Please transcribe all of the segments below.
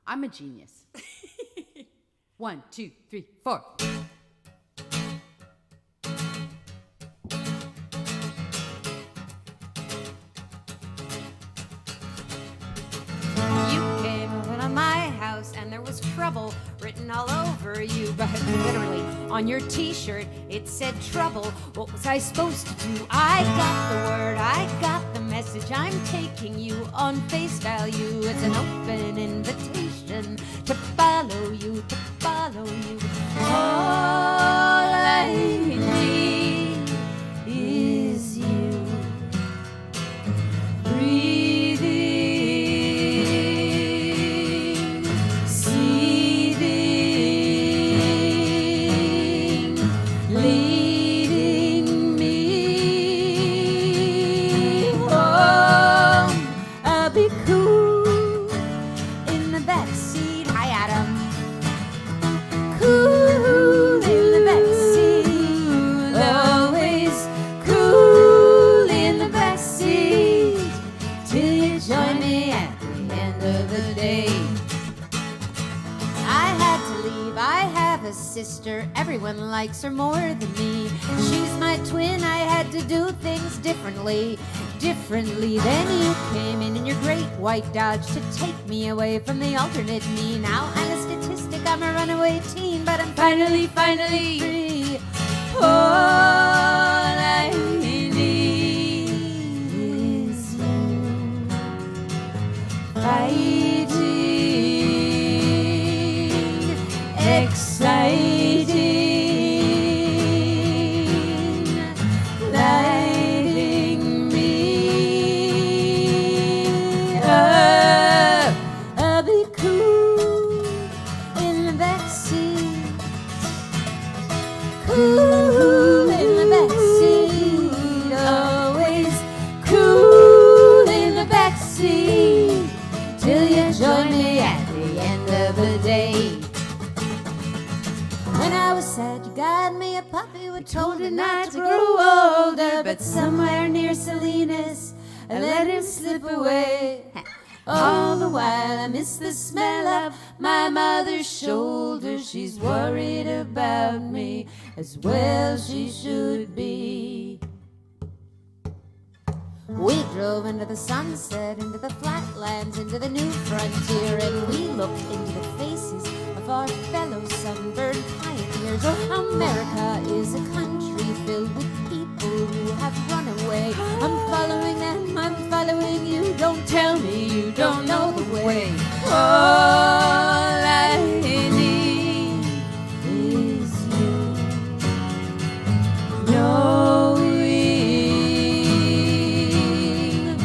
I'm a genius. 1, 2, 3, 4. And there was trouble written all over you, but literally on your t-shirt it said trouble. What was I supposed to do? I got the word, I got the message. I'm taking you on face value. It's an open invitation to follow you, to follow you. All I need is you. Breathing, leading me home. I'll be cool in the backseat. Hi, Adam. Cool in the backseat. Always cool in the backseat. Till you join me at the end of the day. I had to leave. I have a sister. Everyone likes her more than me. She's my twin. I had to do things differently. Then you came in your great white Dodge to take me away from the alternate me. Now I'm a statistic. I'm a runaway teen, but I'm finally free. All I need is you. Fighting, exciting, lighting me up. I'll be cool in the backseat. Cool in the backseat. Always cool in the backseat. Till you join me at the end of the day. When I was sad, you got me a puppy. We told her not to grow older, but somewhere near Salinas, I let him slip away. All the while I miss the smell of my mother's shoulder. She's worried about me as well she should be. We drove into the sunset, into the flatlands, into the new frontier, and we looked into the faces of our fellow sunburned pioneers. Oh, how America is a country filled with people who have run away. I'm following them, I'm following you. Don't tell me you don't know the way. All I need is you. Knowing,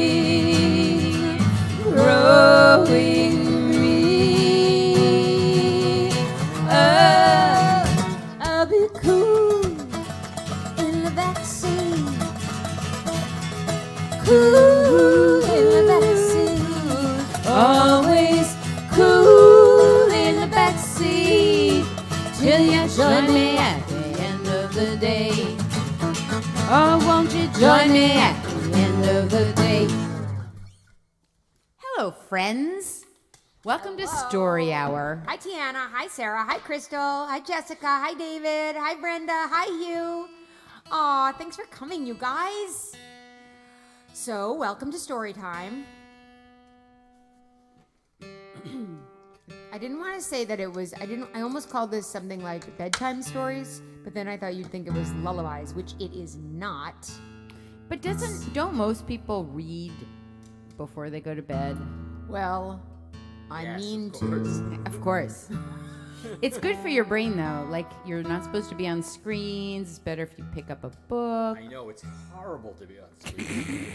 showing, growing me. I'll be cool in the backseat. Cool in the backseat. Always cool in the backseat. Till you join me at the end of the day. Oh, won't you join me at the end of the day? Hello, friends. Welcome to Story Hour. Hi, Tiana. Hi, Sarah. Hi, Crystal. Hi, Jessica. Hi, David. Hi, Brenda. Hi, Hugh. Aw, thanks for coming, you guys. So, welcome to Story Time. I didn't want to say that it was, I almost called this something like bedtime stories, but then I thought you'd think it was lullabies, which it is not. But don't most people read before they go to bed? Well, I Yes, mean of to. course. Of course. It's good for your brain, though. Like, you're not supposed to be on screens. It's better if you pick up a book. I know, it's horrible to be on screen.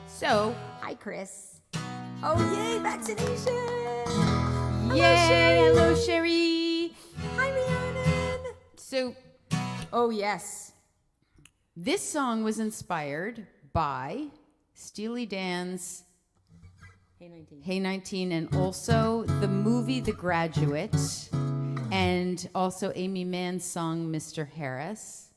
So, Hi, Chris. Oh, yay, vaccination! yay! Hello, Sherry. Hi, Rhiannon. So, Oh, yes. this song was inspired by Steely Dan's Hey, 19. Hey 19 and also the movie The Graduate and also Amy Mann's song Mr. Harris.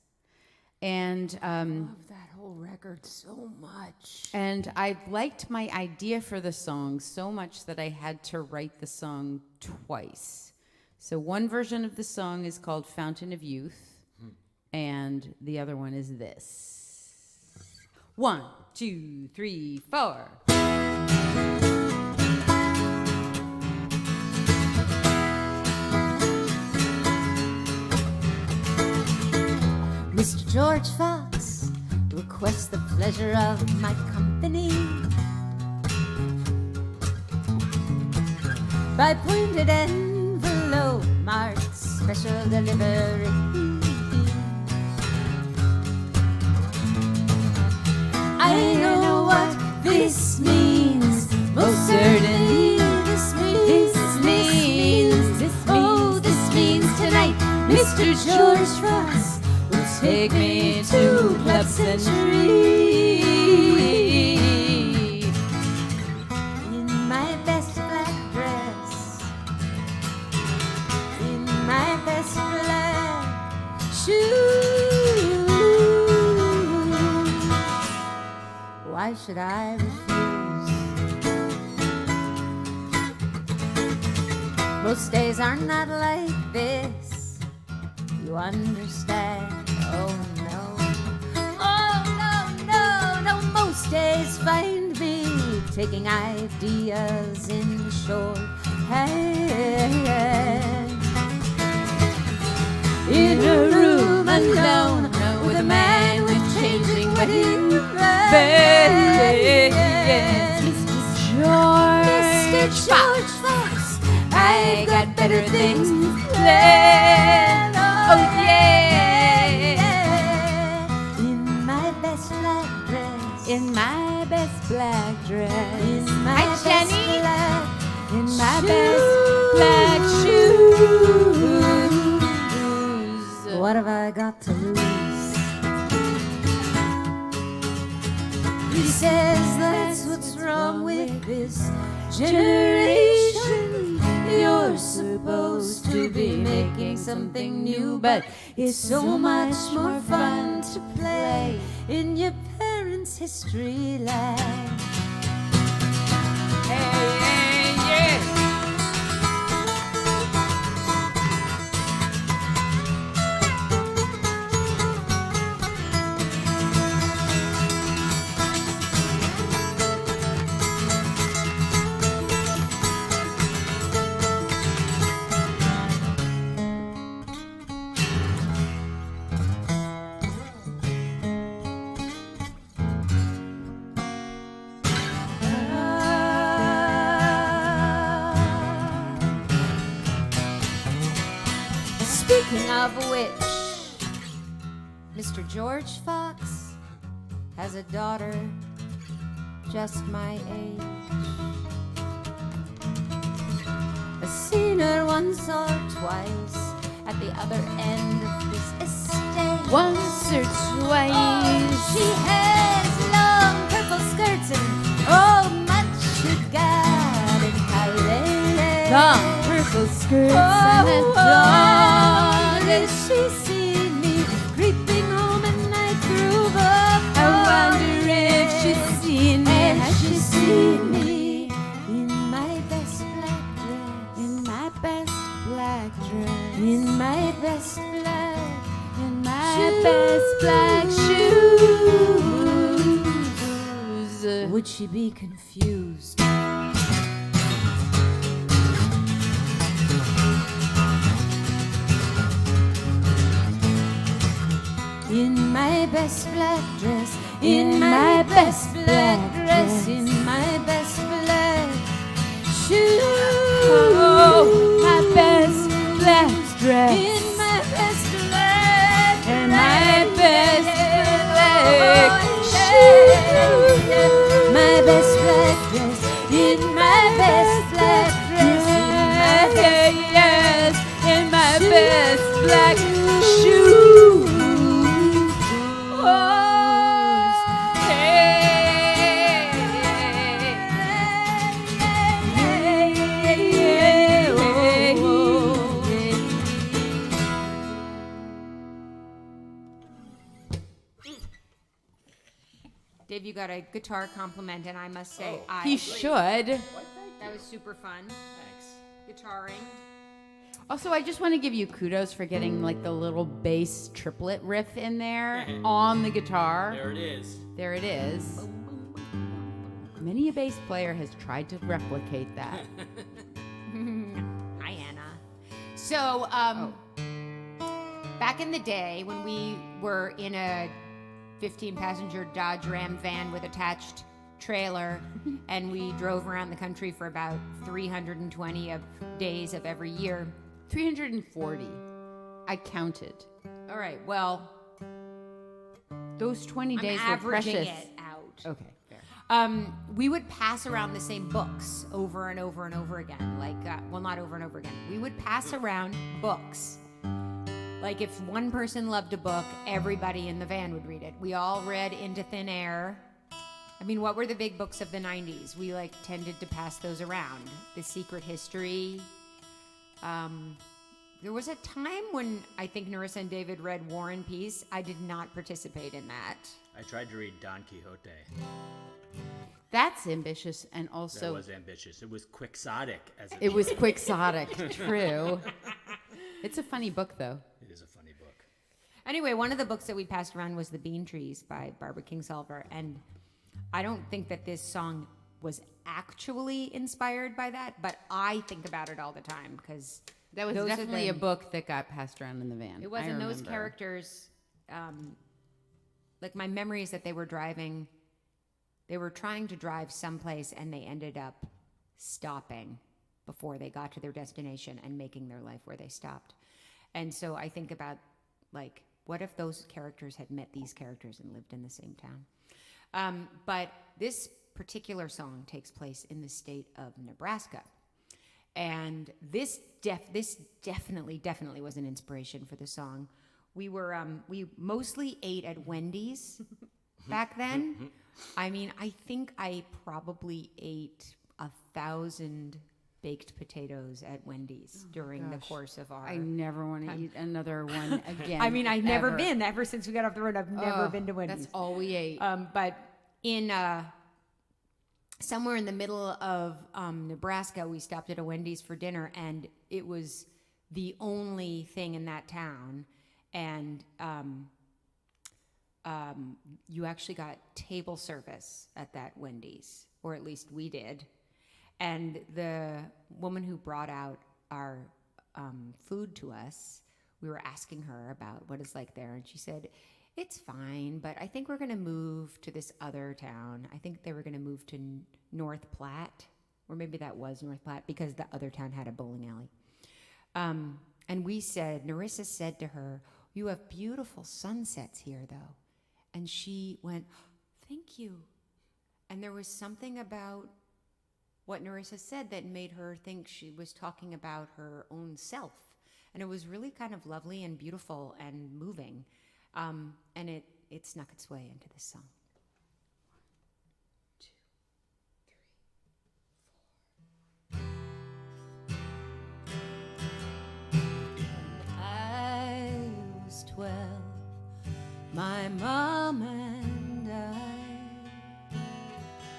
And Love that whole record. record so much. And I liked my idea for the song so much that I had to write the song twice. So one version of the song is called Fountain of Youth, and the other one is this. 1, 2, 3, 4. Mr. George Fox requests the pleasure of my company by pointed envelope marked special delivery. I know what this means, most certainly this means tonight Mr. George Fox will take me to Club Century in my best black dress, in my best black shoes. Why should I refuse? Most days are not like this, you understand. Oh no, most days find me taking ideas in shorthand in a room alone with a man with changing wedding bands. Mr. George Fox, I got better things planned. Oh yeah, in my best black dress, In my best black dress. in my Hi, best Jenny. black In my best black shoes. What have I got to lose? He says that's what's wrong with this generation. You're supposed to be making something new, but it's so much more fun to play in your parents' history lab. Hey, yeah. Speaking of which, Mr. George Fox has a daughter just my age. I've seen her once or twice at the other end of this estate. Once or twice. Oh, she has long purple skirts and oh, much she got in Calais. Long purple skirts Oh, and a dawn. has she seen me creeping home at night through the I wonder if she's seen me. Has she seen me in my best black dress? In my best black dress. In my best black, In my shoes. best black shoes. Would she be confused? In my best black dress, in my best black dress, in my best black shoes. Oh, my best black dress. In my best black, In my best black shoes. shoes. My best black dress, in my best black dress, in my best Yes, in my shoes. best black shoes. Dave, you got a guitar compliment, and I must say, He should. Why, thank that you. was super fun. Thanks. Guitaring. Also, I just want to give you kudos for getting like the little bass triplet riff in there on the guitar. There it is. There it is. Many a bass player has tried to replicate that. Hi, Anna. So, back in the day when we were in a 15-passenger Dodge Ram van with attached trailer, and we drove around the country for about 320 days of every year. 340. I counted. All right, well, Those 20 days I'm were averaging precious. it out. Okay, fair. We would pass around the same books over and over and over again. Like, well, not over and over again. We would pass around books. Like, if one person loved a book, everybody in the van would read it. We all read Into Thin Air. I mean, what were the big books of the 90s? We, like, tended to pass those around. The Secret History. There was a time when I think Nerissa and David read War and Peace. I did not participate in that. I tried to read Don Quixote. That's ambitious and That also was ambitious. It was quixotic, as it was quixotic. True. It's a funny book though. It is a funny book. Anyway, one of the books that we passed around was The Bean Trees by Barbara Kingsolver, and I don't think that this song was actually inspired by that, but I think about it all the time because That was those are definitely a the- book that got passed around in the van. It was, I and those remember. characters, like my memory is that they were driving, they were trying to drive someplace and they ended up stopping before they got to their destination and making their life where they stopped. And so I think about, like, what if those characters had met these characters and lived in the same town? But this particular song takes place in the state of Nebraska. And this definitely was an inspiration for the song. We mostly ate at Wendy's back then. I mean, I think I probably ate 1,000 baked potatoes at Wendy's during the course of our. I never want to eat another one again. I mean, I've never ever. been. Ever since we got off the road, I've never been to Wendy's. That's all we ate. But in somewhere in the middle of Nebraska, we stopped at a Wendy's for dinner, and it was the only thing in that town. And you actually got table service at that Wendy's, or at least we did. And the woman who brought out our food to us, we were asking her about what it's like there, and she said, "It's fine, but I think we're going to move to this other town." I think they were going to move to North Platte, or maybe that was North Platte, because the other town had a bowling alley. And we said, Nerissa said to her, "You have beautiful sunsets here, though." And she went, "Thank you." And there was something about what Nerissa said that made her think she was talking about her own self. And it was really kind of lovely and beautiful and moving. And it snuck its way into this song. 1, 2, 3, 4. I was 12, my mom and I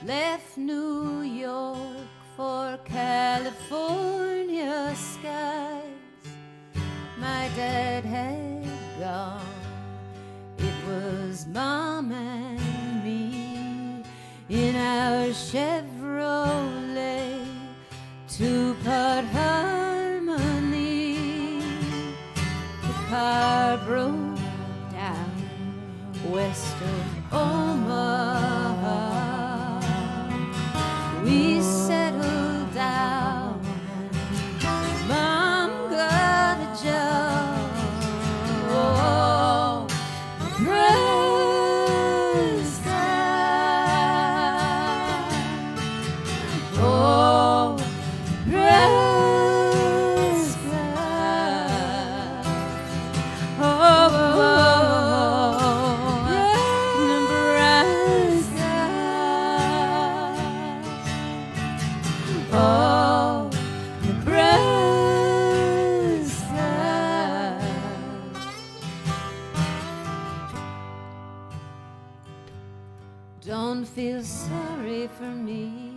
left New York for California skies. My dad had gone. It was Mom and me in our Chevrolet, two-part harmony. The car broke down west of Omaha. We settled down. Mom got a job. Oh, praise God. feel sorry for me.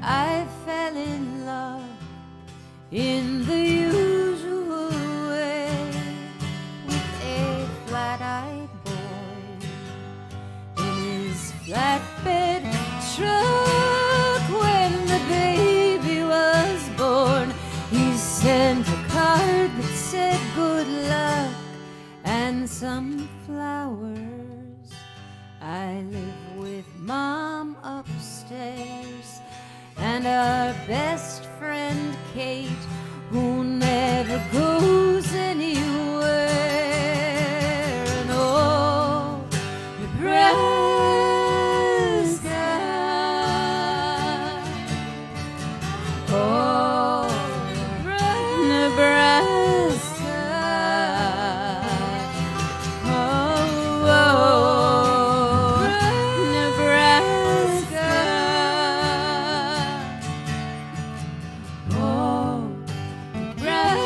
I fell in love in the usual way with a flat-eyed boy in his flatbed truck. When the baby was born, he sent a card that said good luck and some flowers. I live with Mom upstairs and our best friend Kate, who never goes anywhere. And oh, Nebraska, oh, Nebraska, oh, oh, Nebraska, oh, Nebraska.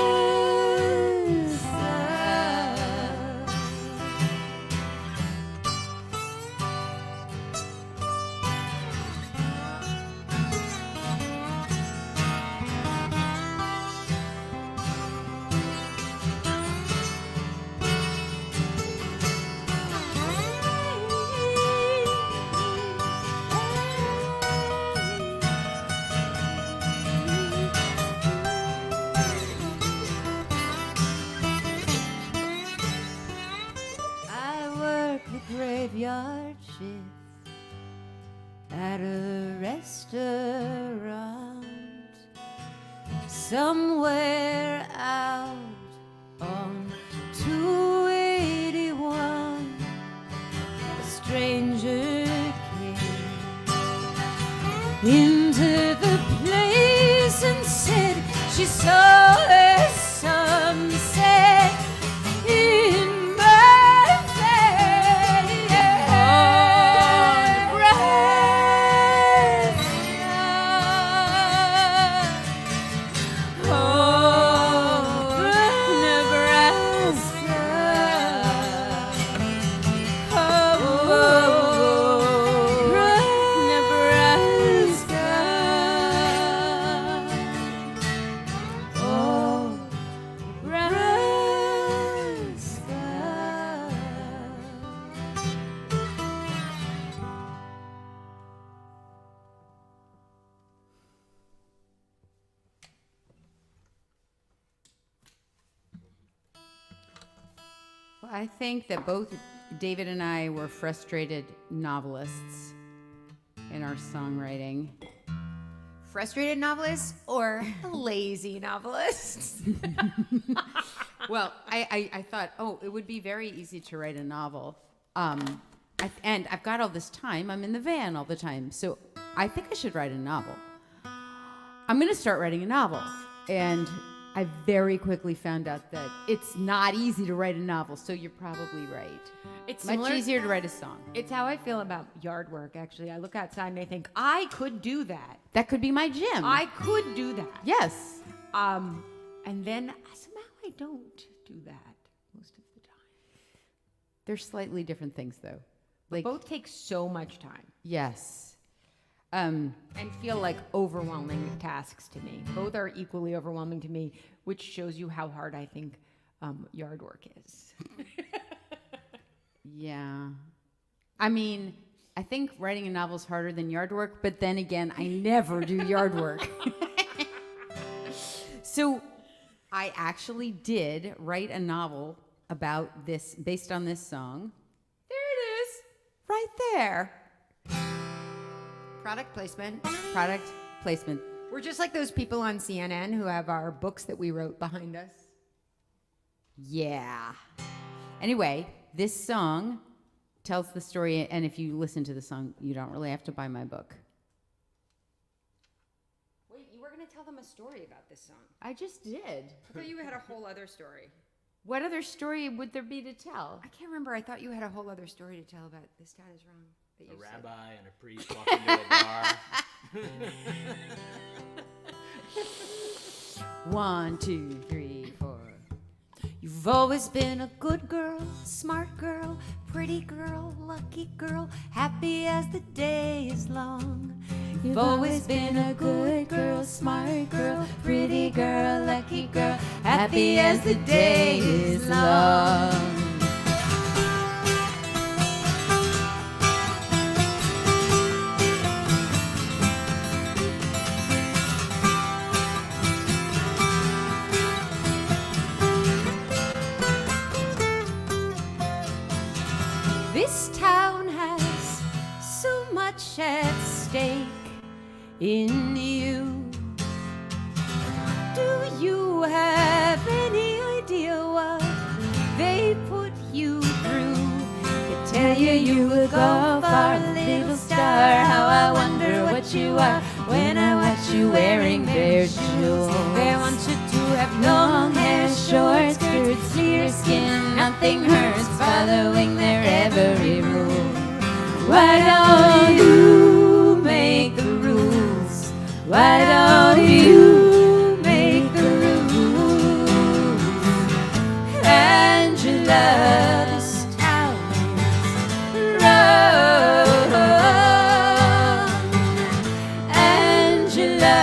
I work the graveyard shift at a restaurant somewhere out on 281. A stranger came into the place and said she saw a sunset in my face. Oh, Nebraska. Oh, Nebraska. Oh, Well, I think that both David and I were frustrated novelists in our songwriting. Frustrated novelists or lazy novelists? Well, I thought, oh, it would be very easy to write a novel. And I've got all this time. I'm in the van all the time. So I think I should write a novel. I'm going to start writing a novel. And I very quickly found out that it's not easy to write a novel. So you're probably right. It's Much similar- easier to write a song. It's how I feel about yard work, actually. I look outside and I think, I could do that. That could be my gym. I could do that. Yes. And then somehow I don't do that most of the time. They're slightly different things, though. Like, both take so much time Yes. and feel like overwhelming tasks to me. Both are equally overwhelming to me, which shows you how hard I think yard work is. Yeah. I mean, I think writing a novel is harder than yard work, but then again, I never do yard work. So I actually did write a novel about this, based on this song. There it is, right there. Product placement. Product placement. We're just like those people on CNN who have our books that we wrote behind us. Yeah. Anyway, this song tells the story, and if you listen to the song, you don't really have to buy my book. Wait, you were going to tell them a story about this song. I just did. I thought you had a whole other story. What other story would there be to tell? I can't remember. I thght you had a whole other story to tell about This Town Is Wrong. That A you said. rabbi and a priest walk into a bar. 1, 2, 3, 4. You've always been a good girl, smart girl, pretty girl, lucky girl, happy as the day is long. You've always been a good girl, smart girl, pretty girl, lucky girl, happy as the day is long. This town has so much at stake in you. Do you have any idea what they put you through? They tell you will go far, little star. How I wonder what you are when I watch you wearing their shoes. They want you to have long hair, short skirts, clear skin. Nothing hurts, following their every rule. Why don't you make the rules? Why don't you make the rules? Angela, this town is wrong. Angela,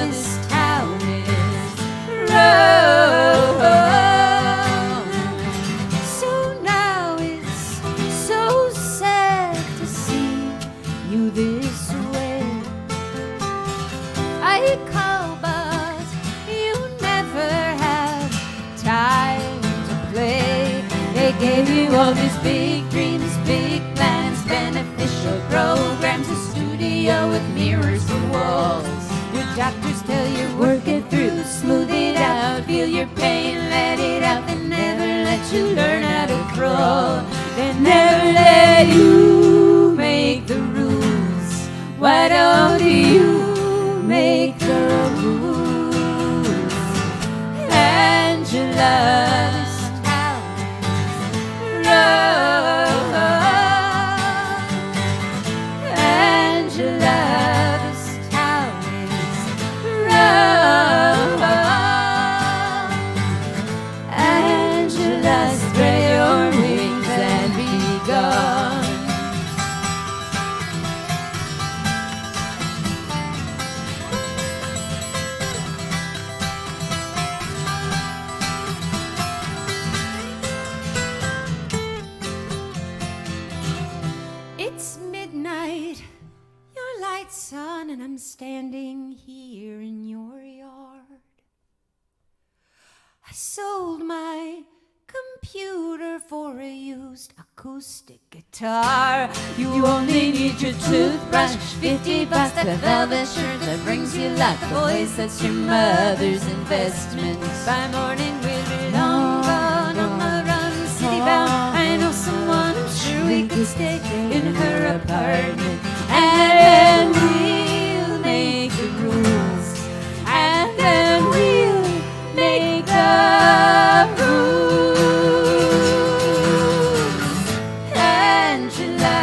this town is wrong. So now it's so sad to see you this way. I call, but you never have time to play. They gave you all these big dreams, big plans, beneficial programs, a studio with mirrors and walls. Your doctors tell you work it through, smooth it out, feel your pain, let it out. They never let you learn how to crawl. They never let you make the rules. Why don't you make the rules? Angela, this town is wrong. Angela, this town is wrong. Angela, spread your wings and be gone. It's midnight, your light's on, and I'm standing here in your yard. I sold my computer for a used acoustic guitar. You only need your toothbrush, $50, a velvet shirt that brings you luck, a voice that's your mother's investment. By morning we'll be long gone on the run, city bound. I know someone, I'm sure we could stay in her apartment, and we'll make the rules, and then we'll make the rules. Angela,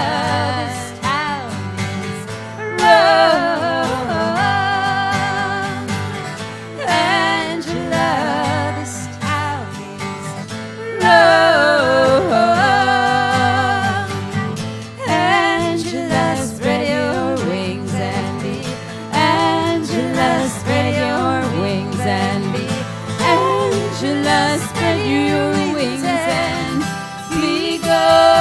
this town is wrong. Angela, this town is wrong. Angela, spread your wings and be. Angela, spread your wings and be. Angela, spread your wings and be gone. Be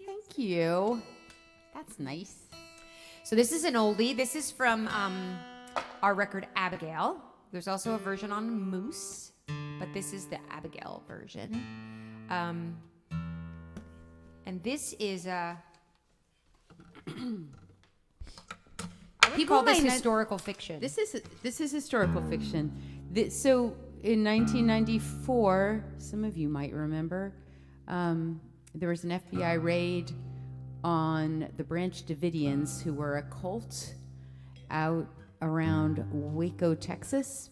Thank you. That's nice. So this is an oldie. This is from our record Abigail. There's also a version on Moose, but this is the Abigail version. And this is a... People call this might not- historical fiction. This is historical fiction. So in 1994, some of you might remember, there was an FBI raid on the Branch Davidians, who were a cult out around Waco, Texas.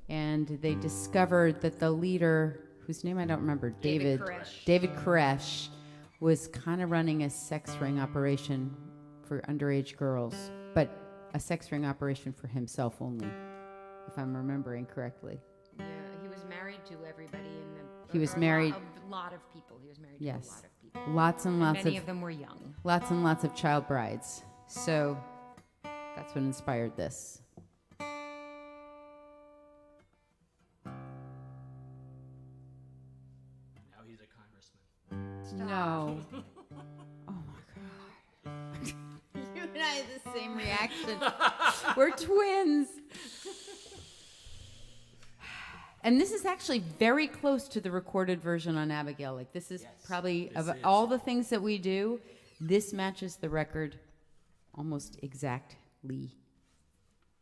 and they discovered that the leader, whose name I don't remember, David Koresh, was kind of running a sex ring operation for underage girls, but a sex ring operation for himself only, if I'm remembering correctly. Yeah, he was married to everybody in the. He was or married. A lot of people. He was married Yes. to a lot of people. Lots and lots Many of them were young. lots and lots of child brides. So that's what inspired this. Now he's a congressman. No. Oh my God. You and I have the same reaction. We're twins. And this is actually very close to the recorded version on Abigail. Like, this is probably, this of is. all the things that we do, this matches the record almost exactly.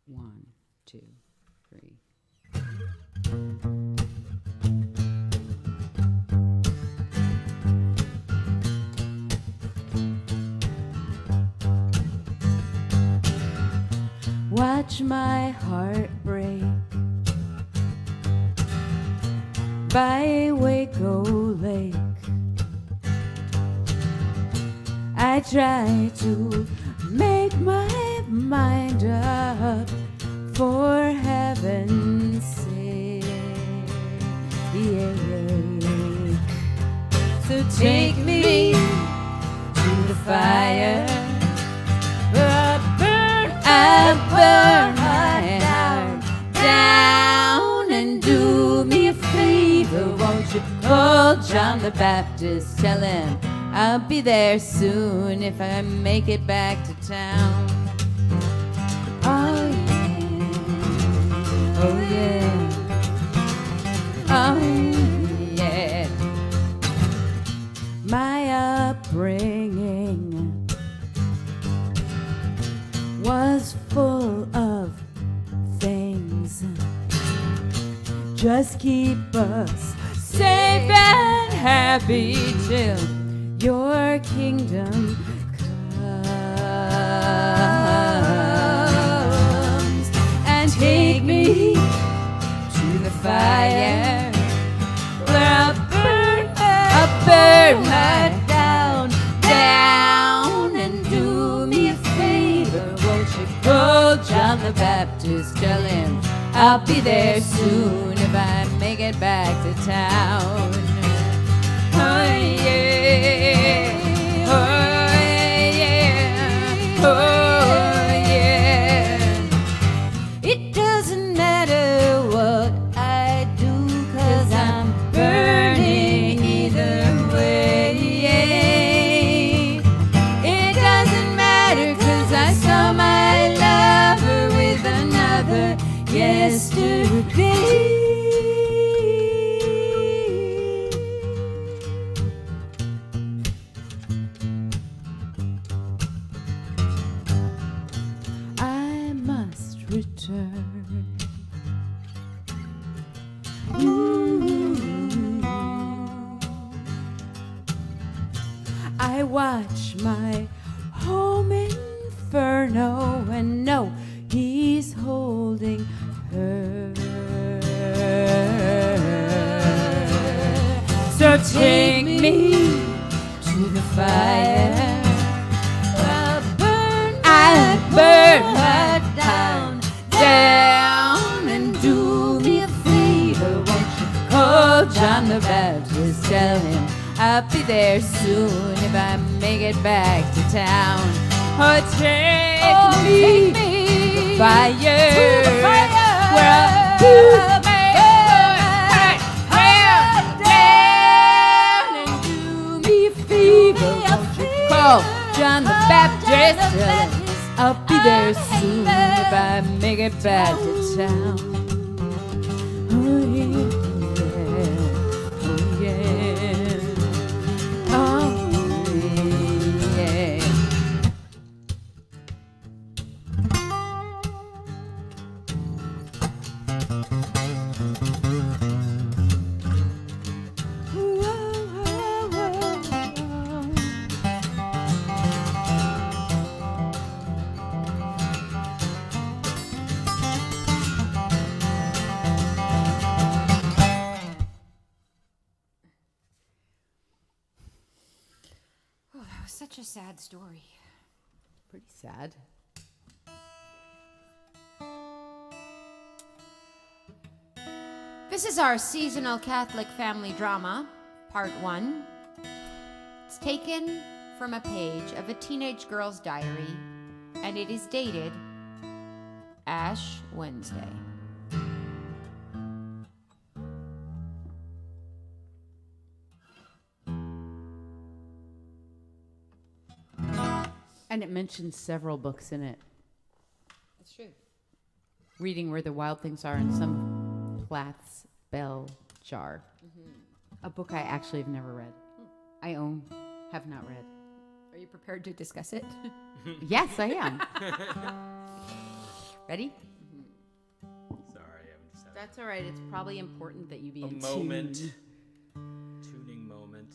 1, 2, 3. Watch my heart break by Waco Lake. I try to make my mind up, for heaven's sake. So take me to the fire. I burn my heart down, and do me a favor, won't you call John the Baptist? Tell him I'll be there soon if I make it back to town. Oh yeah, oh yeah. My upbringing was full of things. Just keep us safe and happy till your kingdom comes. And take me to the fire where I'll burn my down, and do me a favor, won't you call John the Baptist? Tell him I'll be there soon if I make it back to town. Oh yeah, oh yeah, oh yeah. It doesn't matter what I do, 'cause I'm burning either way. It doesn't matter, 'cause I saw my lover with another yesterday. I must return. I watch my home inferno and know he's holding her. So take me to the fire. I'll burn her down, and do me a favor, won't you call John the Baptist? Tell him I'll be there soon if I make it back to town. Oh, take me to the fire, where I'll burn down, and do me a favor, won't you call John the Baptist? Tell him I'll be there soon if I make it back to town. Oh yeah, oh yeah, oh yeah. sad story. Pretty sad. This is our seasonal Catholic family drama, part 1. It's taken from a page of a teenage girl's diary, and it is dated Ash Wednesday. And it mentions several books in it. That's true. Reading Where the Wild Things Are in some Plath's Bell Jar. A book I actually have never read. I have not read. Are you prepared to discuss it? Yes, I am. Ready? Sorry, I'm just having That's all right. It's probably important that you be a in moment. tune. Tuning moment.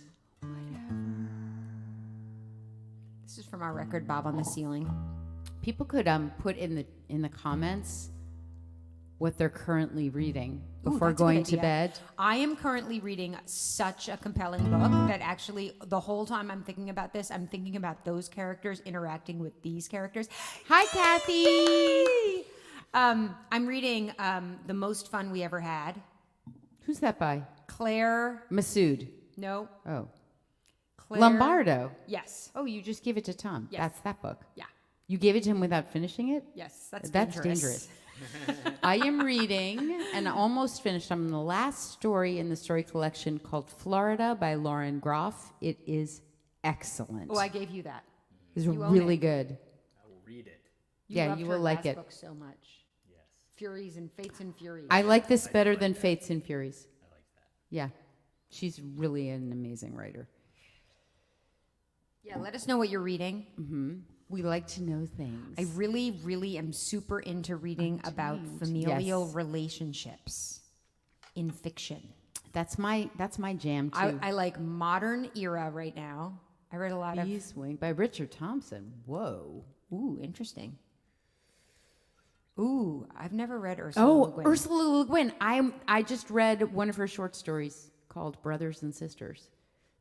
This is from our record, Bob on the Ceiling. People could put in the comments what they're currently reading before that's a good going to idea. bed. I am currently reading such a compelling book that actually the whole time I'm thinking about this, I'm thinking about those characters interacting with these characters. Hi, Kathy. I'm reading The Most Fun We Ever Had. Who's that by? Claire, Masood. no, Oh. Claire. Lombardo. Yes, Oh, you just gave it to Tom. Yes. That's that book. yeah, You gave it to him without finishing it? yes, that's dangerous. I am reading and almost finished. I'm in the last story in the story collection called Florida by Lauren Groff. It is excellent. Oh, I gave you that. It's you own really it. good. I will read it. Yeah, loved you her will like last it. book so much. Yes. Furies and Fates and Furies. I like this better than Fates and Furies. I like that. Yeah. She's really an amazing writer. Yeah, let us know what you're reading. Mm-hmm. We like to know things. I really, really am super into reading about familial Yes. relationships in fiction. That's my jam too. I like modern era right now. I read a lot of. Bees Wing by Richard Thompson. Whoa. Ooh, interesting. Ooh, I've never read Ursula Le Guin. Ursula Le Guin. I just read one of her short stories called Brothers and Sisters.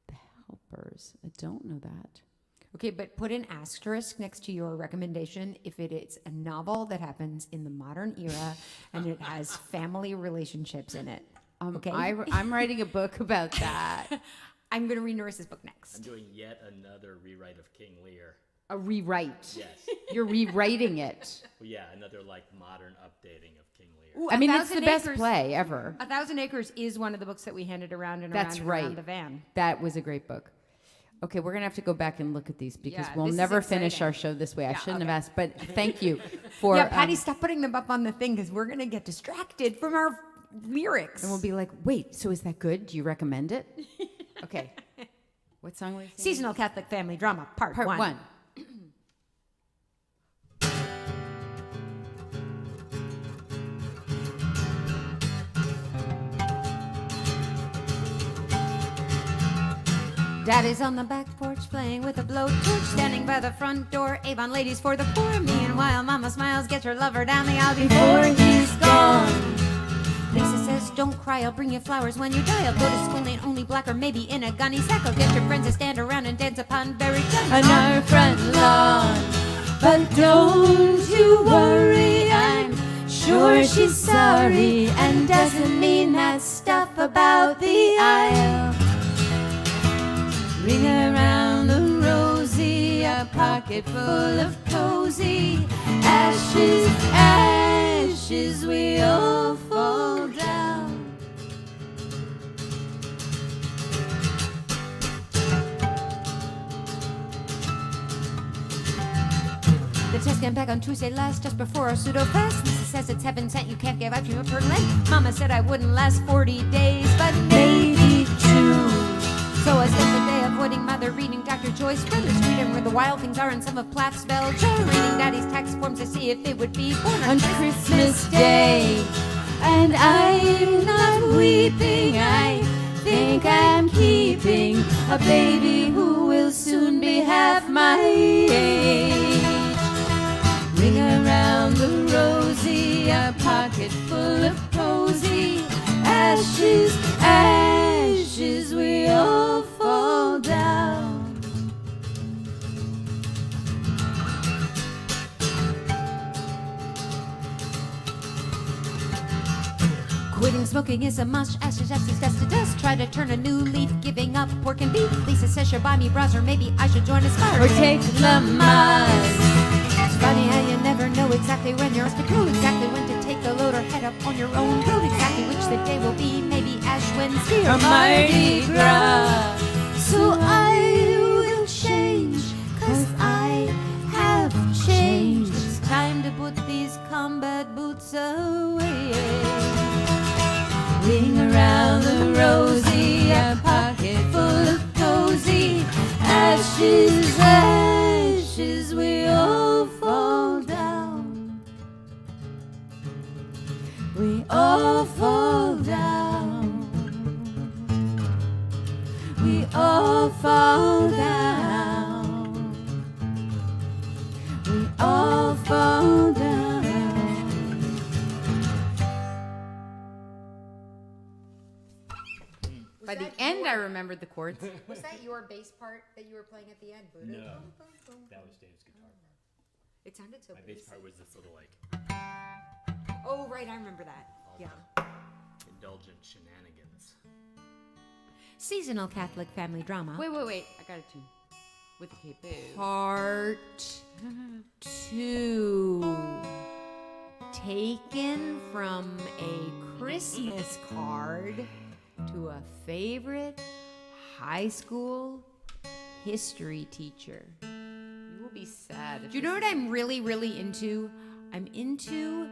The Helpers. I don't know that. Okay, but put an asterisk next to your recommendation if it is a novel that happens in the modern era and it has family relationships in it. Okay? I'm writing a book about that. I'm going to read Nerissa's book I'm next. doing yet another rewrite of King Lear. A rewrite. Yes. You're rewriting it. Well, yeah, another like modern updating of King Lear. Ooh, I mean, it's 1,000 the best Acres- play ever. 1,000 Acres is one of the books that we handed around and That's around and right. around the van. That was a great book. Okay, we're going to have to go back and look at these because Yeah, we'll this is never finish exciting. our show this way. I Yeah, shouldn't have okay. asked, but thank you for... Yeah, Patty, stop putting them up on the thing because we're going to get distracted from our lyrics. And we'll be like, wait, so is that good? Do you recommend it? Okay. What song was it? Seasonal Catholic Family Drama, Part Part 1. 1. Daddy's on the back porch playing with a blowtorch, standing by the front door. Avon ladies for the poor. Meanwhile, Mama smiles, gets her lover down the aisle before he's gone. Lisa says, don't cry, I'll bring you flowers when you die. I'll go to school, ain't only black or maybe in a gunny sack. I'll get your friends to stand around and dance upon berry jam On our front lawn. But don't you worry, I'm sure she's sorry and doesn't mean that stuff about the aisle. Ring around the rosy, a pocket full of cozy ashes, ashes, we all fall down. The test came back on Tuesday last, just before our pseudo fest. Lisa says it's heaven sent, you can't give out your upper length. Mama said I wouldn't last 40 days, but maybe 2. So I spent the day avoiding Mother, reading Dr. Joyce, Brothers, reading Where the Wild Things Are in some of Plath's Bell Jar, reading Daddy's tax forms to see if they would be born On Christmas Day, and I'm not weeping, I think I'm keeping a baby who will soon be half my age. Ring around the rosy, a pocket full of cozy ashes, ashes, we all fall down. Quitting smoking is a must. Ashes, ashes, dust to dust. Try to turn a new leaf, giving up pork and beef. Lisa says she'll buy me bras, or maybe I should join a spar or take Lamaze. It's funny how you never know exactly when you're supposed to go, exactly when to take the load or head up on your own road, exactly which the day will be, maybe Ash Wednesday or Mardi Gras. So I will change, 'cause I have changed. It's time to put these combat boots away. Ring around the rosy, a pocket full of cozy ashes, ashes, we all fall down. We all fall down. We all fall down. We all fall down. By the end, I remembered the chords. Was that your bass part that you were playing at the end? No, that was Dave's guitar part. It sounded so My bass bassy. part was this little like Oh, right, I remember that. all Yeah. the indulgent shenanigans. Seasonal Catholic family drama. Wait. I got a tune. With the capo. Part 2. Taken from a Christmas card to a favorite high school history teacher. You will be sad. If Do you know what I'm really, really into? I'm into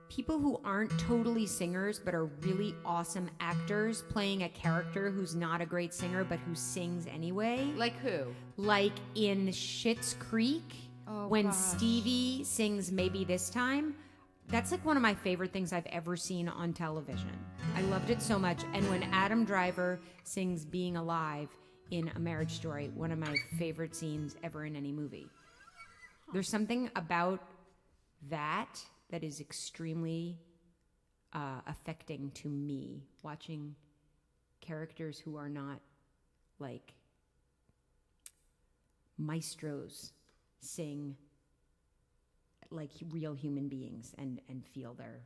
people who aren't totally singers but are really awesome actors playing a character who's not a great singer but who sings anyway. Like who? Like in Schitt's Creek, Oh, when gosh. Stevie sings Maybe This Time. That's like one of my favorite things I've ever seen on television. I loved it so much. And when Adam Driver sings Being Alive in A Marriage Story, one of my favorite scenes ever in any movie. There's something about that that is extremely affecting to me, watching characters who are not like maestros sing like real human beings and feel the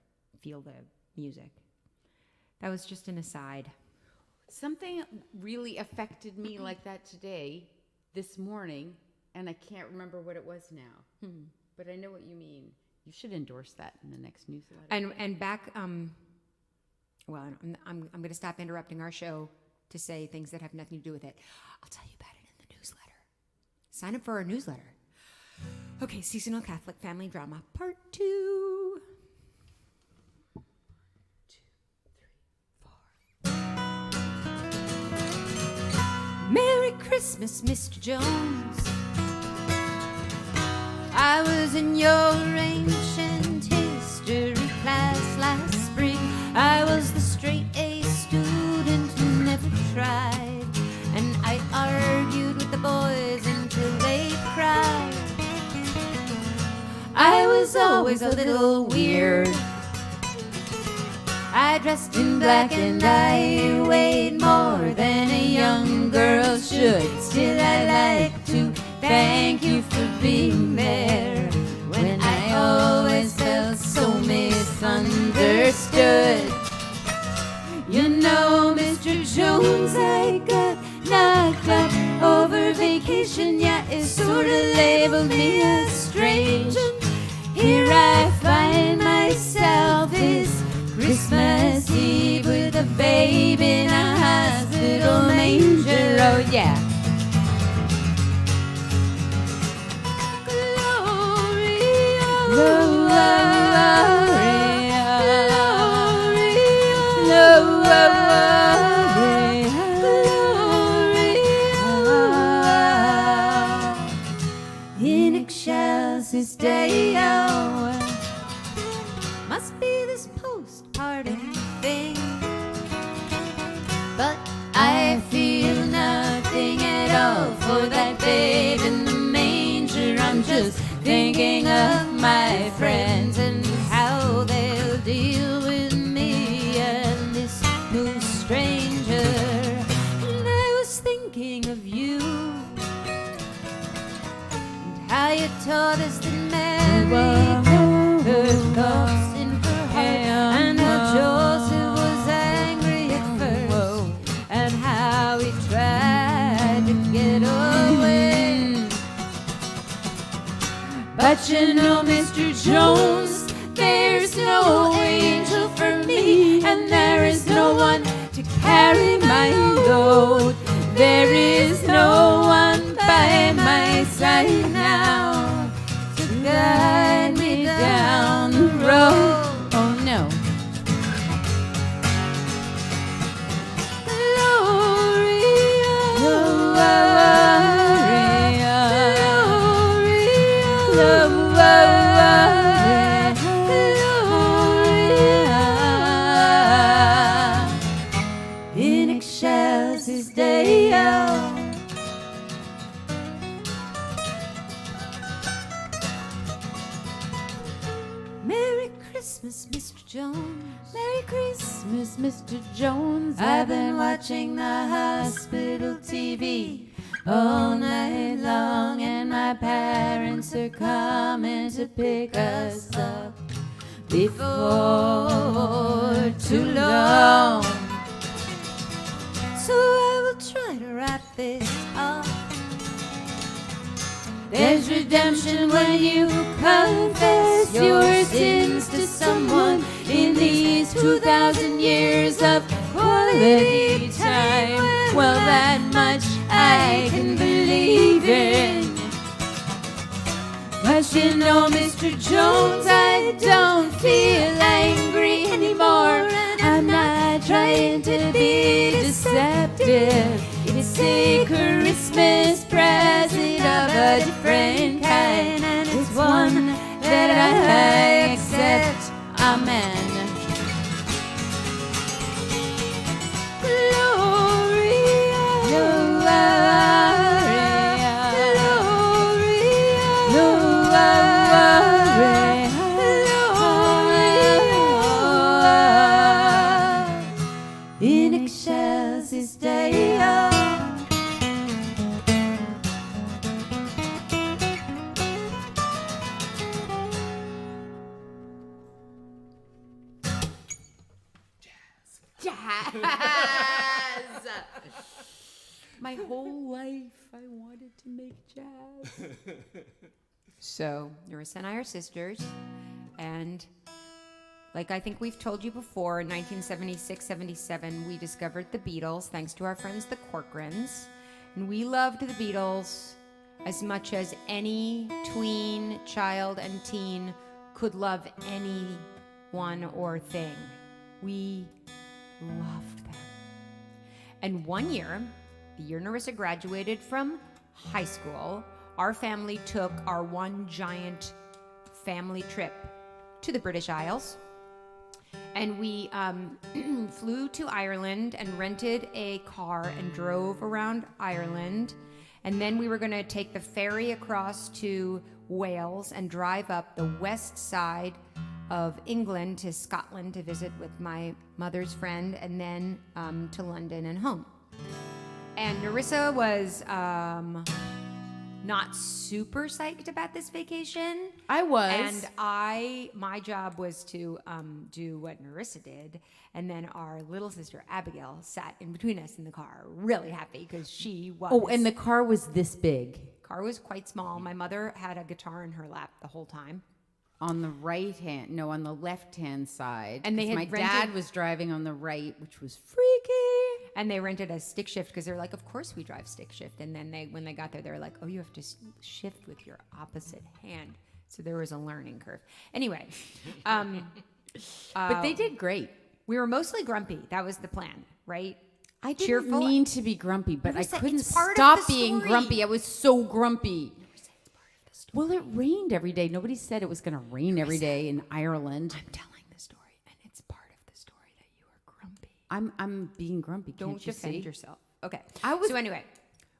music. That was just an aside. Something really affected me like that today, this morning, and I can't remember what it was now. But I know what you mean. You should endorse that in the next newsletter. And back, well, I'm going to stop interrupting our show to say things that have nothing to do with it. I'll tell you about it in the newsletter. Sign up for our newsletter. Okay, Seasonal Catholic Family Drama, Part 2. 1, 2, 3, 4. Merry Christmas, Mr. Jones. I was in your ancient history class last spring. I was the straight A student who never tried, and I argued with the boys until they cried. I was always a little weird. I dressed in black and I weighed more than a young girl should. Still, I like to thank you for being there when I always felt so misunderstood. You know, Mr. Jones, I got knocked up over vacation. Yeah, it sort of labeled me as strange. And here I find myself this Christmas Eve with a babe in a hospital manger. Oh, yeah. In excelsis Deo. Must be this postpartum thing, but I feel nothing at all for that babe in the manger. I'm just thinking of my friends and how they'll deal with me and this new stranger. And I was thinking of you and how you taught us that Mary put her thoughts in her heart, and But you know, Mr. Jones, there's no angel for me, and there is no one to carry my load. There is no one by my side now to guide me down the road. Oh no. In excelsis Deo. Merry Christmas, Mr. Jones. Merry Christmas, Mr. Jones. I've been watching the hospital TV all night long, and my parents are coming to pick us up before too long. So I will try to wrap this up. There's redemption when you confess your sins to someone in these 2,000 years of quality time. Well, that much I can believe in. But you know, Mr. Jones, I don't feel angry anymore. I'm not trying to be deceptive. It's a Christmas present of a different kind, and it's one that I accept. Amen. In excelsis Deo. Jazz. My whole life I wanted to make jazz. So, Nerissa and I are sisters, and like I think we've told you before, in 1976-77, we discovered the Beatles, thanks to our friends the Corcorans, and we loved the Beatles as much as any tween, child, and teen could love anyone or thing. We loved them. And one year, the year Nerissa graduated from high school, our family took our one giant family trip to the British Isles. And we flew to Ireland and rented a car and drove around Ireland. And then we were going to take the ferry across to Wales and drive up the west side of England to Scotland to visit with my mother's friend, and then to London and home. And Nerissa was not super psyched about this vacation. I was. And my job was to do what Nerissa did, and then our little sister Abigail sat in between us in the car, really happy because she was. Oh, and the car was this big. Car was quite small. My mother had a guitar in her lap the whole time. On the on the left-hand side. And they 'cause had my rented- dad was driving on the right, which was freaky. And they rented a stick shift because they're like, of course we drive stick shift. And then when they got there, they were like, oh, you have to shift with your opposite hand. So there was a learning curve. Anyway. But they did great. We were mostly grumpy. That was the plan, right? I didn't Cheerful. mean to be grumpy, but I Nerissa, couldn't it's part of stop the being story. grumpy. I was so grumpy. Well, it rained every day. Nobody said it was going to rain every day in Ireland. I'm telling the story, and it's part of the story that you are grumpy. I'm being grumpy. Don't Can't you defend see? yourself. Okay. I was- So anyway,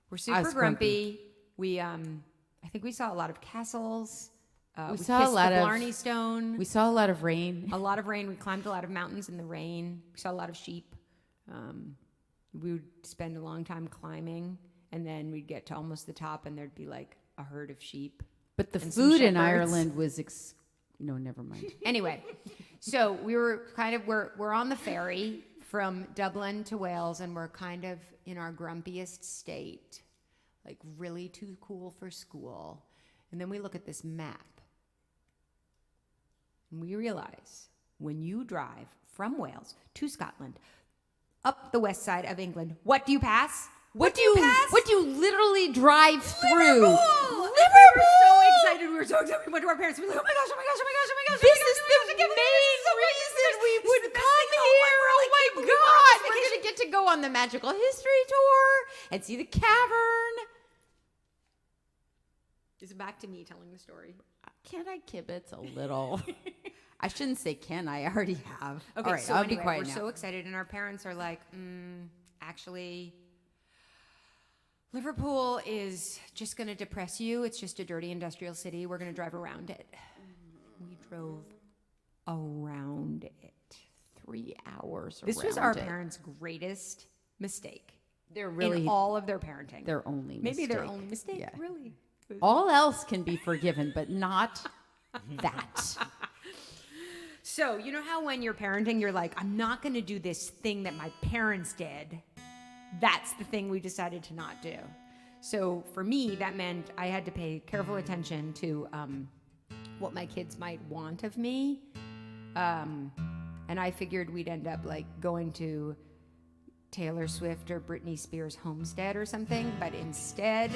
we're I super was grumpy. We I think we saw a lot of castles. We We saw a kissed lot the of- Blarney Stone. We saw a lot of rain. A lot of rain. We climbed a lot of mountains in the rain. We saw a lot of sheep. We would spend a long time climbing, and then we'd get to almost the top, and there'd be like a herd of sheep. But the And some food in shepherds. Ireland was no, never mind. Anyway, so we were we're on the ferry from Dublin to Wales, and we're kind of in our grumpiest state, like really too cool for school. And then we look at this map, And we realize when you drive from Wales to Scotland, up the west side of England, what do you pass? What do you pass? What do you literally drive through? Liverpool! We were so excited. We were so excited. We went to our parents. We were like, oh my gosh, oh my gosh, oh my gosh, oh my gosh. This is the main reason we would come here. Oh my God. Because you get to go on the magical history tour and see the cavern. Is it back to me telling the story? Can I kibitz a little? I shouldn't say can I already have. Okay, all right, so I'll anyway, be quiet we're now. so excited, and our parents are like, actually, Liverpool is just going to depress you. It's just a dirty industrial city. We're going to drive around it. We drove around it. 3 hours This was around our it. parents' greatest mistake They're really in all of their parenting. their only Maybe mistake. their only mistake, Yeah. really. All else can be forgiven, but not that. So, you know how when you're parenting, you're like, I'm not going to do this thing that my parents did. That's the thing we decided to not do. So for me, that meant I had to pay careful attention to what my kids might want of me. And I figured we'd end up like going to Taylor Swift or Britney Spears' homestead or something. But instead,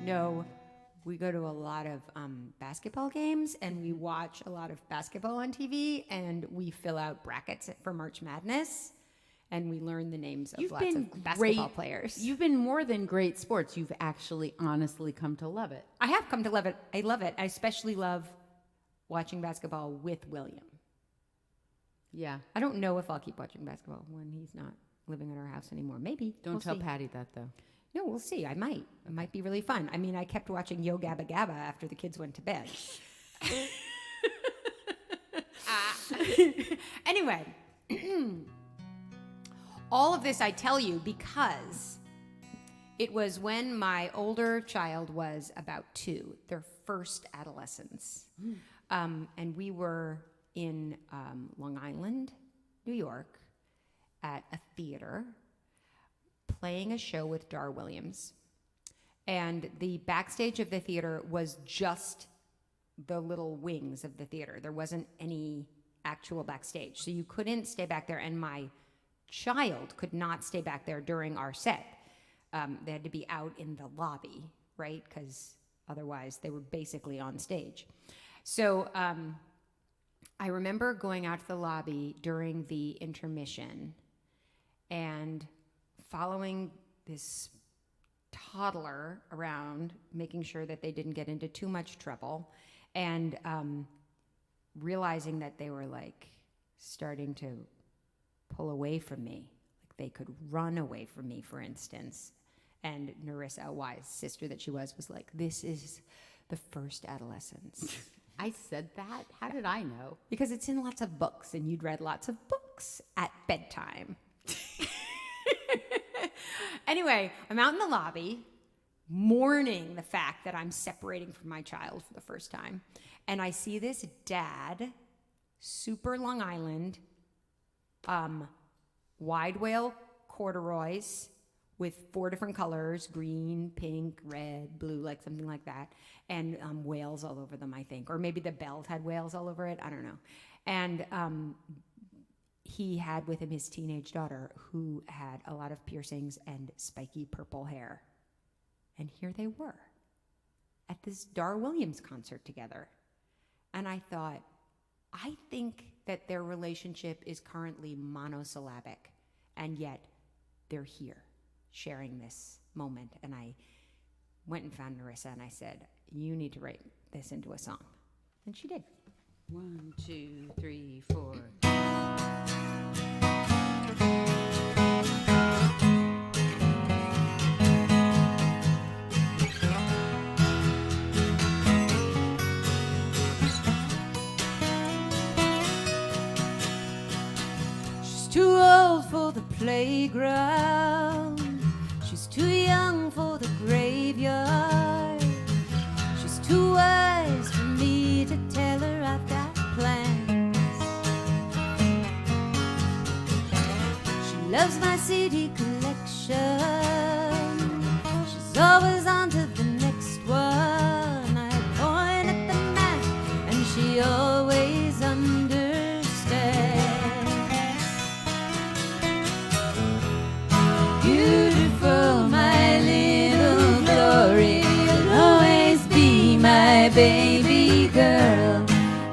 no, we go to a lot of basketball games, and we watch a lot of basketball on TV, and we fill out brackets for March Madness, and we learn the names of lots of basketball players. You've been more than great sports. You've actually honestly come to love it. I have come to love it. I love it. I especially love watching basketball with William. Yeah. I don't know if I'll keep watching basketball when he's not living at our house anymore. Maybe. Don't We'll tell see. Patty that, though. No, we'll see. I might. It might be really fun. I mean, I kept watching Yo Gabba Gabba after the kids went to bed. Anyway, all of this I tell you because it was when my older child was about 2, their first adolescence. And we were in Long Island, New York, at a theater playing a show with Dar Williams. And the backstage of the theater was just the little wings of the theater. There wasn't any actual backstage. So you couldn't stay back there. And my child could not stay back there during our set. They had to be out in the lobby, right? Because otherwise they were basically on stage. So I remember going out to the lobby during the intermission and following this toddler around, making sure that they didn't get into too much trouble, and realizing that they were like starting to pull away from me. Like they could run away from me, for instance. And Nerissa, a wise sister that she was like, this is the first adolescence. I said that? How did I know? Because it's in lots of books, and you'd read lots of books at bedtime. Anyway, I'm out in the lobby, mourning the fact that I'm separating from my child for the first time. And I see this dad, super Long Island, wide whale corduroys with 4 different colors, green, pink, red, blue, like something like that, and whales all over them, I think. Or maybe the belt had whales all over it, I don't know. And he had with him his teenage daughter who had a lot of piercings and spiky purple hair. And here they were at this Dar Williams concert together. And I thought, I think that their relationship is currently monosyllabic, and yet they're here sharing this moment. And I went and found Nerissa and I said, you need to write this into a song. And she did. 1, 2, 3, 4. She's too old for the playground. She's too young for the graveyard. She's too wise for me to tell her I've got plans. She loves my CD collection. She's always on to the next one. I point at the map and she always understands. my baby girl.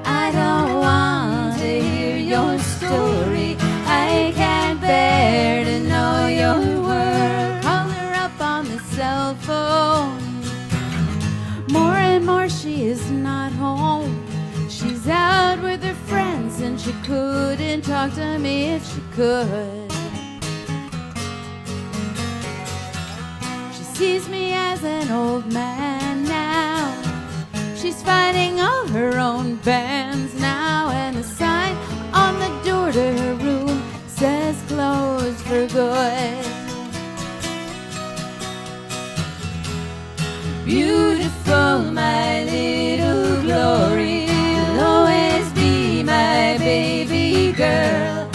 I don't want to hear your story. I can't bear to know your word. Call her up on the cell phone. More and more she is not home. She's out with her friends and she couldn't talk to me if she could. She sees me as an old man now. She's fighting all her own bands now. And the sign on the door to her room says closed for good. Beautiful, my little glory, you'll always be my baby girl.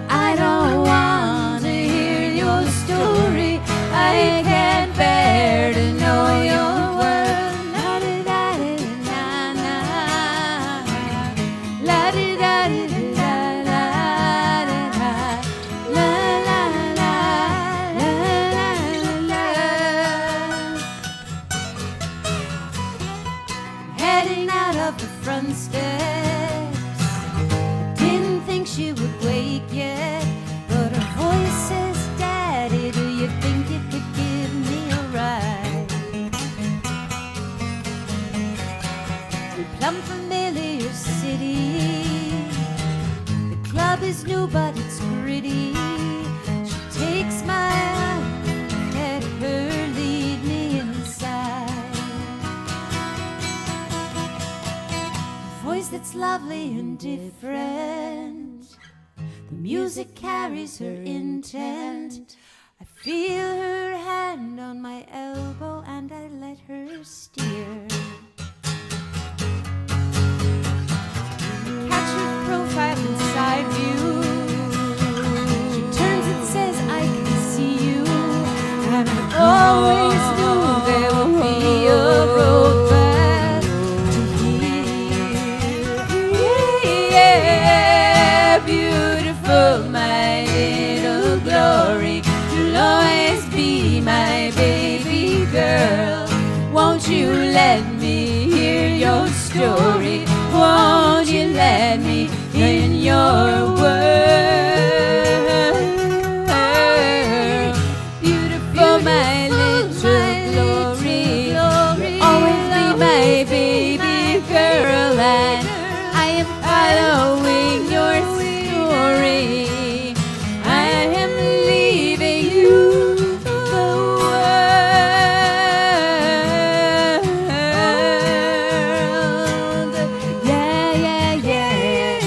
I don't want to hear your story. I can't bear to know your word. La-di-da-di-da-na-na. La-di-da-di-da-da-da-da. La-la-la-la-la-la-la. Heading out of the front steps, I didn't think she would wake yet, but her voice says, Daddy, do you think you could give me a ride? We plumb familiar city. The club is new, but it's gritty. She takes my hand, let her lead me inside. A voice that's lovely and different. The music carries her intent. I feel her hand on my elbow and I let her steer. Catch her profile in side view. She turns and says, I can see you. And I always knew there would be a road back to here. Yeah, beautiful, my little glory. You'll always be my baby girl. Won't you let me hear your story? Won't you let me in your word? Beautiful, my little glory. You'll always be my baby girl. And I am following your story. I am leaving you the world. Yeah, yeah, yeah,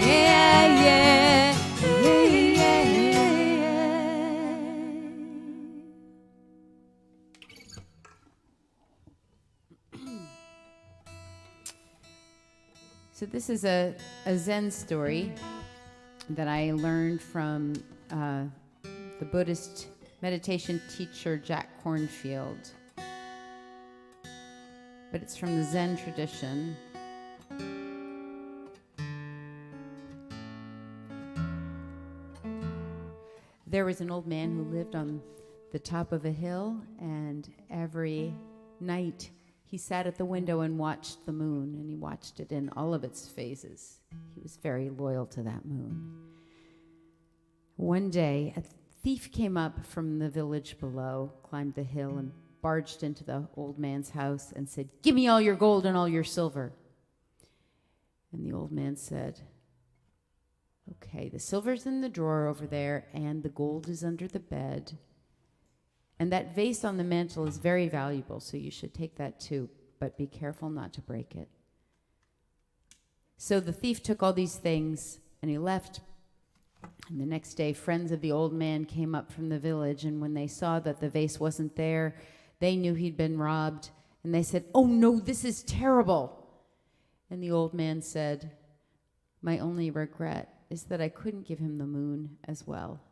yeah, yeah, So this is a Zen story that I learned from the Buddhist meditation teacher Jack Kornfield. But it's from the Zen tradition. There was an old man who lived on the top of a hill, and every night he sat at the window and watched the moon, and he watched it in all of its phases. He was very loyal to that moon. One day, a thief came up from the village below, climbed the hill, and barged into the old man's house and said, "Give me all your gold and all your silver." And the old man said, "Okay, the silver's in the drawer over there, and the gold is under the bed. And that vase on the mantle is very valuable, so you should take that too, but be careful not to break it." So the thief took all these things, and he left. And the next day, friends of the old man came up from the village, and when they saw that the vase wasn't there, they knew he'd been robbed, and they said, "Oh no, this is terrible." And the old man said, "My only regret is that I couldn't give him the moon as well."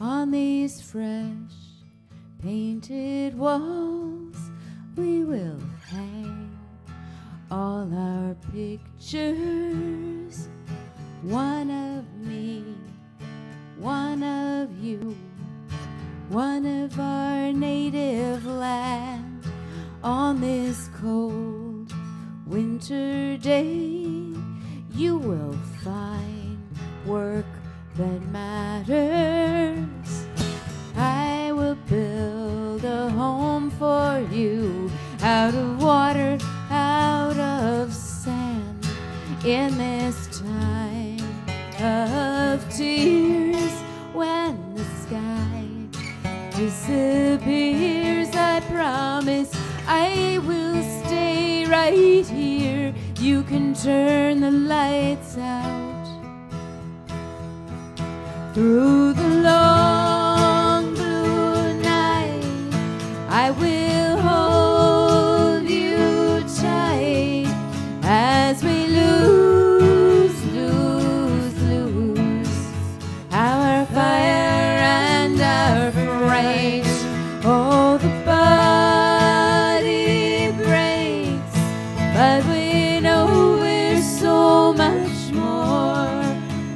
On these fresh painted walls we will hang all our pictures one of me, one of you, one of our native land. On this cold winter day, you will find work that matters. I will build a home for you, out of water, out of sand, in this time of tears. When the sky disappears, I promise I will stay right here. You can turn the lights out. Through the long blue night, I will hold you tight as we lose our fire and our fright. Oh, the body breaks, but we know we're so much more.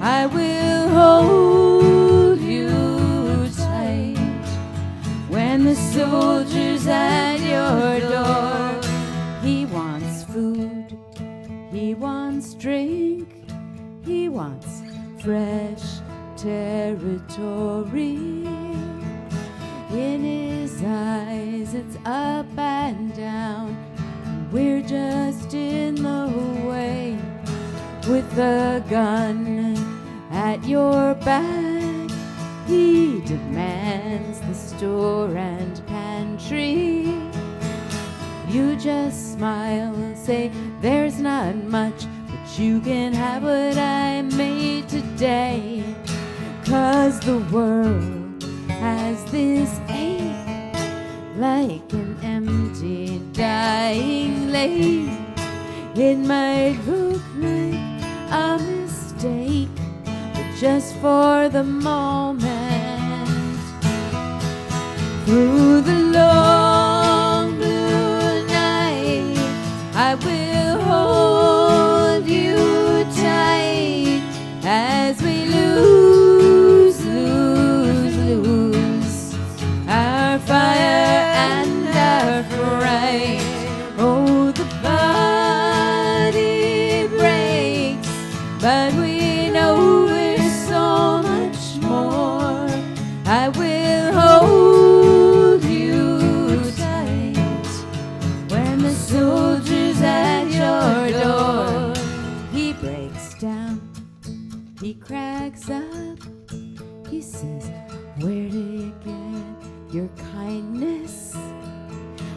I will hold you tight when the soldier's at your door. He wants food, he wants drink, he wants fresh territory. In his eyes it's up and down, we're just in the way. With a gun at your back, he demands the store and pantry. You just smile and say there's not much, but you can have what I made today. 'Cause the world has this ache, like an empty dying lake. It might look like a mistake, but just for the moment. Through the long blue night, I will hold you tight as we lose our fire and our fright. Oh, the body breaks, but we know we're so much more. I will hold you tight when the soldier's at your door. He breaks down, he cracks up, he says, where did you get your kindness?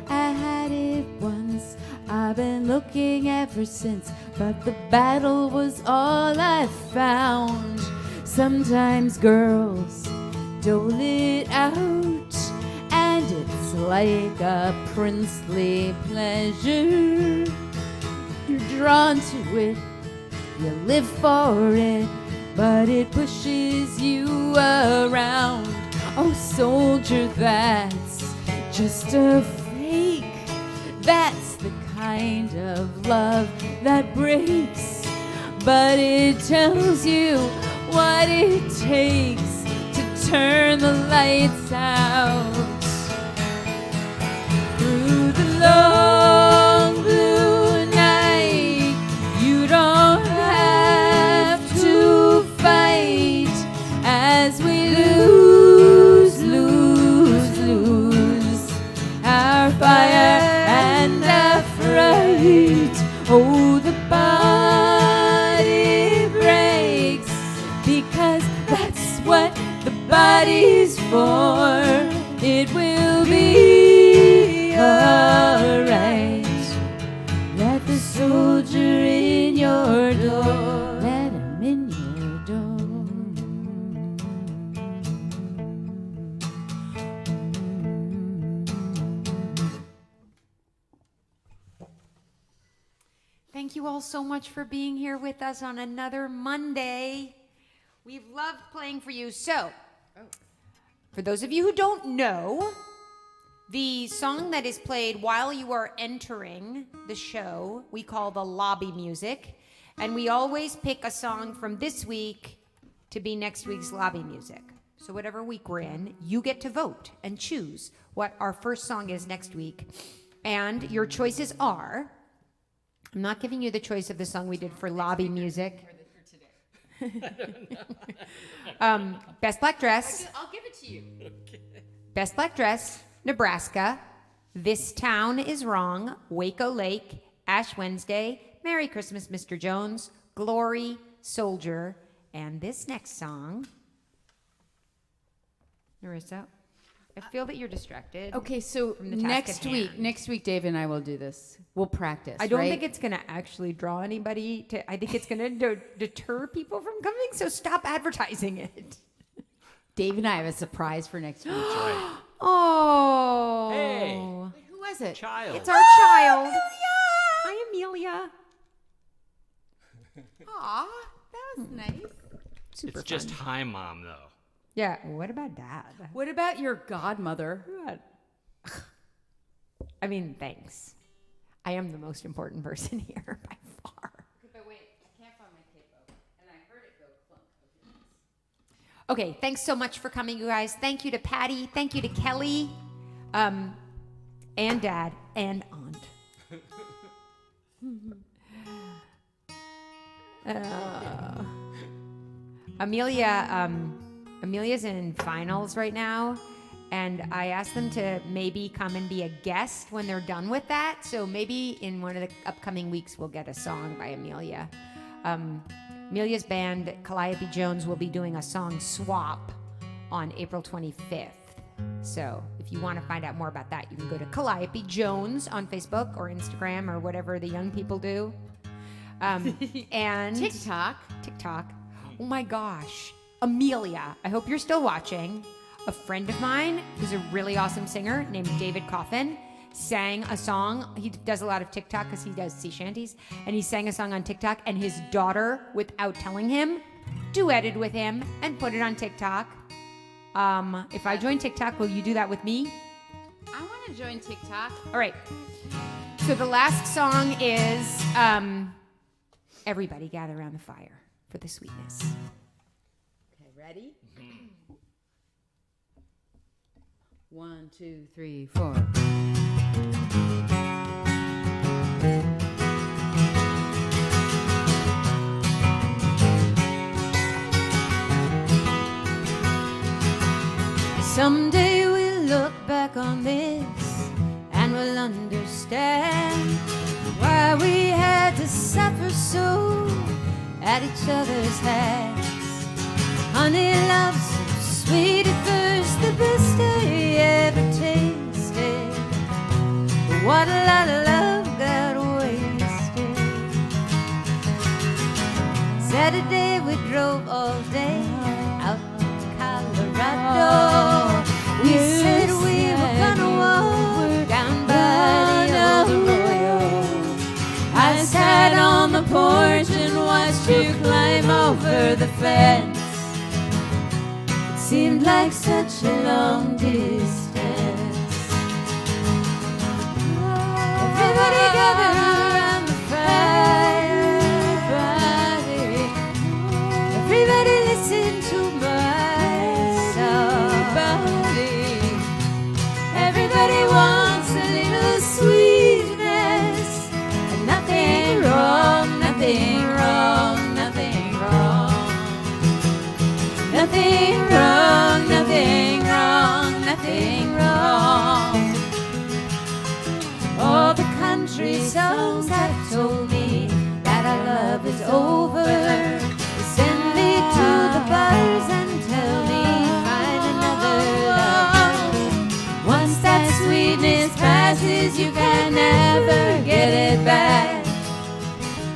I had it once, I've been looking ever since, but the battle was all I found. Sometimes girls dole it out, and it's like a princely pleasure. You're drawn to it, you live for it, but it pushes you around. Oh, soldier, that's just a fake. That's the kind of love that breaks, but it tells you what it takes to turn the lights out. Through the long blue night, you don't have to fight as we lose our fire and our fright. Oh, the body breaks, because that's what the body's for. It will be alright. Let the soldier in your door, let him in your door. Thank you all so much for being here with us on another Monday. We've loved playing for you. So, for those of you who don't know, the song that is played while you are entering the show, we call the lobby music. And we always pick a song from this week to be next week's lobby music. So whatever week we're in, you get to vote and choose what our first song is next week. And your choices are, I'm not giving you the choice of the song we did for lobby music. Best Black Dress. I'll give it to you. Best Black Dress, Nebraska. This Town is Wrong, Waco Lake, Ash Wednesday, Merry Christmas, Mr. Jones, Glory, Soldier, and this next song. Nerissa, I feel that you're distracted. Okay, so From the task next at week, hand. Dave and I will do this. We'll practice. I don't right? think it's going to actually draw anybody to, I think it's going to deter people from coming, so stop advertising it. Dave and I have a surprise for next week. That's right. Oh. Hey. Wait, who was it? Child. It's our child. Hi, Amelia. Aw, that was nice. Super It's just fun. hi, Mom, though. Yeah, what about Dad? What about your godmother? I mean, thanks. I am the most important person here by far. But wait, I can't find my tape over, and I heard it go clunk. Okay, thanks so much for coming, you guys. Thank you to Patty. Thank you to Kelly, and Dad, and Aunt. Amelia's in finals right now, and I asked them to maybe come and be a guest when they're done with that. So maybe in one of the upcoming weeks we'll get a song by Amelia. Amelia's band, Calliope Jones, will be doing a song swap on April 25th. So if you want to find out more about that, you can go to Calliope Jones on Facebook or Instagram or whatever the young people do. And TikTok. Oh my gosh. Amelia, I hope you're still watching. A friend of mine who's a really awesome singer named David Coffin sang a song. He does a lot of TikTok because he does sea shanties. And he sang a song on TikTok, and his daughter, without telling him, duetted with him and put it on TikTok. If I join TikTok, will you do that with me? I want to join TikTok. All right. So the last song is Everybody Gather Around the Fire for the Sweetness. Okay, ready? 1, 2, 3, 4. Someday we'll look back on this and we'll understand why we had to suffer so at each other's hands. Honey, love's so sweet at first, the best I ever tasted. But what a lot of love got wasted. Saturday we drove all day out to Colorado. We said we were gonna walk down by the old arroyo. I sat on the porch and watched you climb over the fence. It seemed like such a long distance. Everybody gather around the fire. Everybody listen to my song. Everybody wants a little sweetness, and nothing wrong, nothing wrong, nothing wrong. Nothing wrong, nothing wrong, nothing wrong. All the country songs have told me that our love is over. They send me to the bars and tell me find another love. Once that sweetness passes, you can never get it back.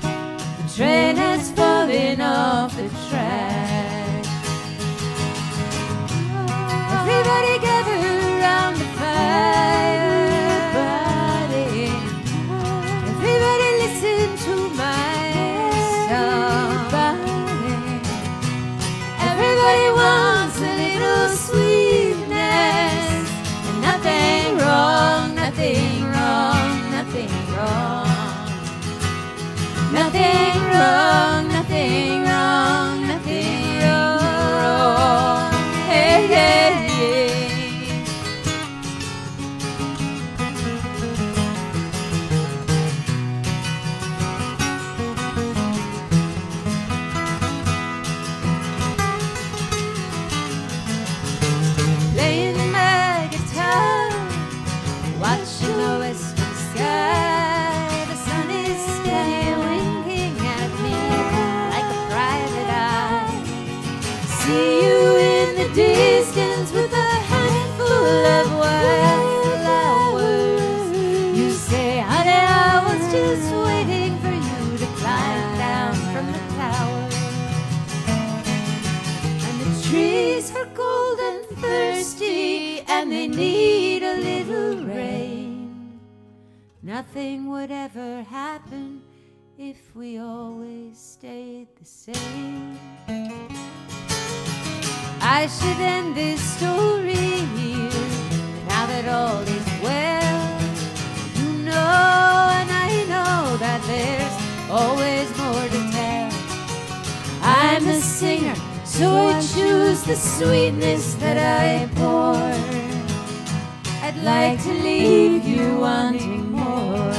The train has fallen off the track. Everybody gather around the fire, buddy. Everybody listen to my song, buddy. Everybody wants a little sweetness, and nothing wrong, nothing wrong, nothing wrong. they need a little rain. Nothing would ever happen if we always stayed the same. I should end this story here, now that all is well. You know and I know that there's always more to tell. I'm a singer, so I choose the sweetness that I pour. I'd like to leave you wanting more.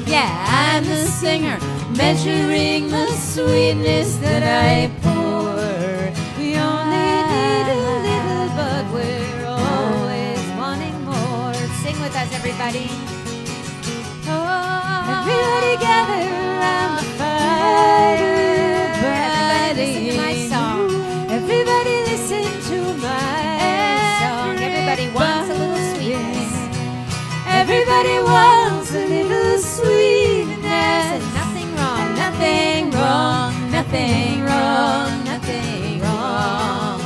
Yeah, I'm a singer, measuring the sweetness that I pour. We only need a little, but we're always wanting more. Sing with us, everybody. Oh, everybody gather around the fire. Everybody listen to my song. Everybody listen to my song. Everybody wants a little sweetness. Everybody wants a little sweetness. Nothing wrong, nothing wrong, nothing wrong, nothing wrong.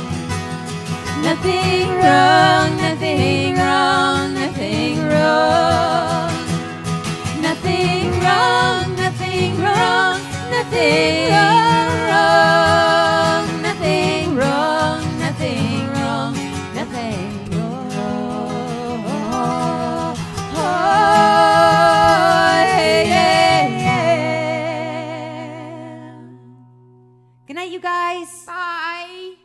Nothing wrong, nothing wrong, nothing wrong. Nothing wrong, nothing wrong, nothing wrong. Nothing wrong, nothing wrong, nothing wrong. Oh, yeah, yeah. Good night, you guys. Bye.